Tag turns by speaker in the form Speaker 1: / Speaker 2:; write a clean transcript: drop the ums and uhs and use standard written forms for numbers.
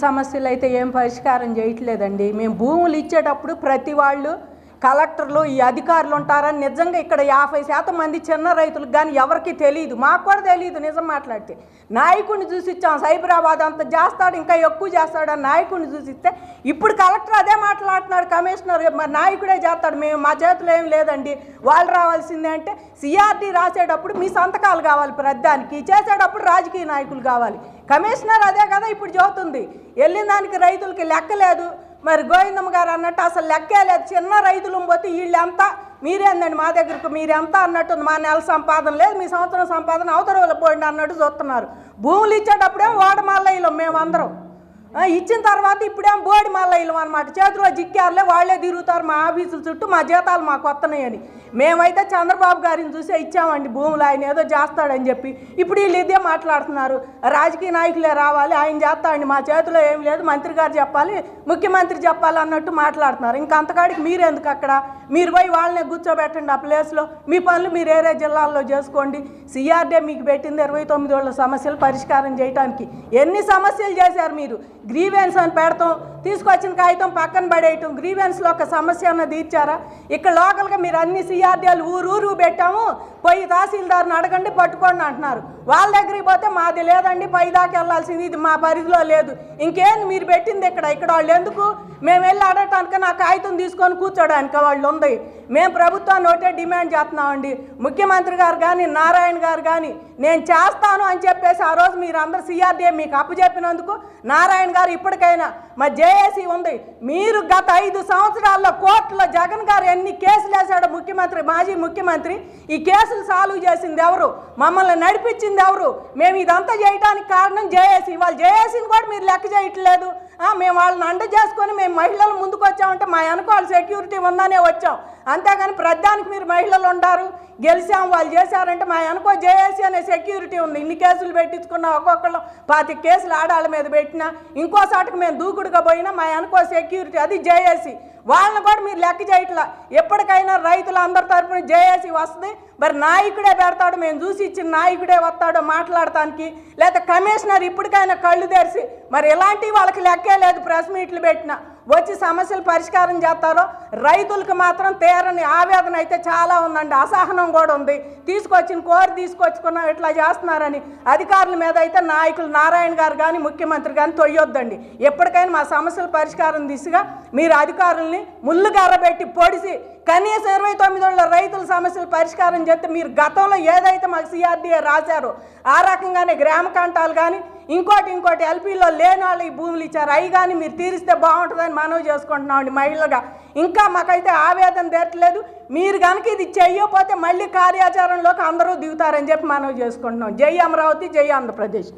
Speaker 1: సమస్యలు అయితే ఏం పరిష్కారం చేయట్లేదండి. మేము భూములు ఇచ్చేటప్పుడు ప్రతి వాళ్ళు కలెక్టర్లు ఈ అధికారులు ఉంటారని నిజంగా ఇక్కడ 50% మంది చిన్న రైతులకు కానీ ఎవరికి తెలియదు. మాకు కూడా తెలియదు నిజం మాట్లాడితే. నాయకుడిని చూసి ఇచ్చాం, సైబరాబాద్ అంత చేస్తాడు ఇంకా ఎక్కువ చేస్తాడని నాయకుడిని చూసి ఇస్తే ఇప్పుడు కలెక్టర్ అదే మాట్లాడుతున్నాడు, కమిషనర్ మరి నాయకుడే చేస్తాడు, మేము మా చేతిలో ఏం లేదండి వాళ్ళు రావాల్సిందే అంటే. సిఆర్డీ రాసేటప్పుడు మీ సంతకాలు కావాలి, ప్రతిదానికి చేసేటప్పుడు రాజకీయ నాయకులు కావాలి. కమిషనర్ అదే కదా ఇప్పుడు చెబుతుంది. వెళ్ళిన దానికి రైతులకి లెక్కలేదు. మరి గోవిందమ్మ గారు అన్నట్టు అసలు లెక్కే లేదు. చిన్న రైతులు పోతే వీళ్ళెంత మీరేందండి మా దగ్గరకు మీరెంత అన్నట్టుంది. మా నెల సంపాదన లేదు, మీ సంవత్సరం సంపాదన అవతల పోయింది అన్నట్టు చూస్తున్నారు. భూములు ఇచ్చేటప్పుడేం ఓడమల్లయ్యలం మేమందరం, ఇచ్చిన తర్వాత ఇప్పుడేం బోడి మల్లయ్యలం అనమాట. చేతిలో జిక్కారులే వాళ్ళే తిరుగుతారు మా ఆఫీసుల చుట్టూ, మా జీతాలు మాకు వస్తున్నాయని. మేమైతే చంద్రబాబు గారిని చూసే ఇచ్చామండి భూములు, ఆయన ఏదో చేస్తాడని చెప్పి. ఇప్పుడు వీళ్ళు ఇదే మాట్లాడుతున్నారు, రాజకీయ నాయకులే రావాలి, ఆయన చేస్తాడండి, మా చేతిలో ఏం లేదు, మంత్రి గారు చెప్పాలి, ముఖ్యమంత్రి చెప్పాలి అన్నట్టు మాట్లాడుతున్నారు. ఇంకా అంతకాడికి మీరెందుకు అక్కడ? మీరు పోయి వాళ్ళనే కూర్చోబెట్టండి ఆ ప్లేస్లో, మీ పనులు మీరు ఏరే జిల్లాల్లో చేసుకోండి. సిఆర్డీ మీకు పెట్టింది 29 ఏళ్ళ సమస్యలు పరిష్కారం చేయడానికి. ఎన్ని సమస్యలు చేశారు మీరు? గ్రీవెన్స్ అని పెడతాం, తీసుకొచ్చిన కాగితం పక్కన పడేయటం, గ్రీవెన్స్లో ఒక సమస్య అన్నది ఇచ్చారా? ఇక్కడ లోకల్గా మీరు అన్ని సిఆర్డీలు ఊరు పెట్టాము, పోయి తహసీల్దార్ని అడగండి పట్టుకోండి అంటున్నారు. వాళ్ళ దగ్గరికి పోతే మాది లేదండి, పై దాకా వెళ్ళాల్సింది, ఇది మా పరిధిలో లేదు. ఇంకేంది మీరు పెట్టింది ఇక్కడ వాళ్ళు ఎందుకు? మేము వెళ్ళి అడగటానికి నా కాగితం తీసుకొని కూర్చోడానికి వాళ్ళు ఉంది. మేము ప్రభుత్వాన్ని ఒకటే డిమాండ్ చేస్తున్నామండి, ముఖ్యమంత్రి గారు కానీ నారాయణ గారు కానీ నేను చేస్తాను అని చెప్పేసి ఆ రోజు మీరు అందరు సిఆర్డీ మీకు అప్పచెప్పినందుకు నారాయణ గారు ఇప్పటికైనా మా జేఏసీ ఉంది. మీరు గత 5 సంవత్సరాల్లో కోర్టులో జగన్ గారు ఎన్ని కేసులు వేశాడో ముఖ్యమంత్రి, మాజీ ముఖ్యమంత్రి, ఈ కేసులు సాల్వ్ చేసింది ఎవరు? మమ్మల్ని నడిపించింది ఎవరు? మేము ఇదంతా చేయడానికి కారణం జేఏసీ. వాళ్ళు జేఏసీని కూడా మీరు లెక్క చేయట్లేదు. మేము వాళ్ళని అండ చేసుకొని మేము మహిళలు ముందుకు వచ్చామంటే మా వెనకాల సెక్యూరిటీ ఉందనే వచ్చాం, అంతేగాని ప్రధానికి మీరు మహిళలు ఉండారు గెలిచాం వాళ్ళు చేశారంటే మా వెనకో జేఏసీ అనే సెక్యూరిటీ ఉంది. ఇన్ని కేసులు పెట్టించుకున్నా, ఒక్కొక్కళ్ళు 25 కేసులు ఆడాళ్ళ మీద పెట్టినా, ఇంకోసాటికి మేము దూకుడుగా పోయినా మా వెనకో సెక్యూరిటీ, అది జేఏసీ. వాళ్ళని కూడా మీరు లెక్క చేయట్లా. ఎప్పటికైనా రైతులు అందరి తరఫున జేఏసీ వస్తుంది, మరి నాయకుడే పెడతాడు, మేము చూసి ఇచ్చిన నాయకుడే వస్తాడో మాట్లాడటానికి, లేదా కమిషనర్ ఇప్పటికైనా కళ్ళు తెరిచి మరి ఇలాంటివి వాళ్ళకి లెక్కే లేదు, ప్రెస్ మీట్లు పెట్టినా వచ్చి సమస్యలు పరిష్కారం చేస్తారో. రైతులకు మాత్రం తీరని ఆవేదన అయితే చాలా ఉందండి, అసహనం కూడా ఉంది. తీసుకొచ్చుకున్నాం ఇట్లా చేస్తున్నారని అధికారుల మీద అయితే నాయకులు నారాయణ గారు కానీ ముఖ్యమంత్రి కానీ తొయ్యొద్దండి. ఎప్పటికైనా మా సమస్యల పరిష్కారం దిశగా మీరు అధికారుల్ని ముళ్ళుగారబెట్టి పొడిసి కనీసం 29 ఏళ్ళ రైతుల సమస్యలు పరిష్కారం చేస్తే, మీరు గతంలో ఏదైతే మాకు సిఆర్డీఏ రాశారో ఆ రకంగానే గ్రామ కంటాలు కానీ ఇంకోటి ఎల్పీలో లేని వాళ్ళు ఈ భూములు ఇచ్చారు, అవి కానీ మీరు తీరిస్తే బాగుంటుందని మనవి చేసుకుంటున్నామండి మహిళగా. ఇంకా మాకైతే ఆవేదన తీరట్లేదు. మీరు కనుక ఇది చెయ్యకపోతే మళ్ళీ కార్యాచరణలోకి అందరూ దిగుతారని చెప్పి మనవి చేసుకుంటున్నాం. జై అమరావతి, జై ఆంధ్రప్రదేశ్.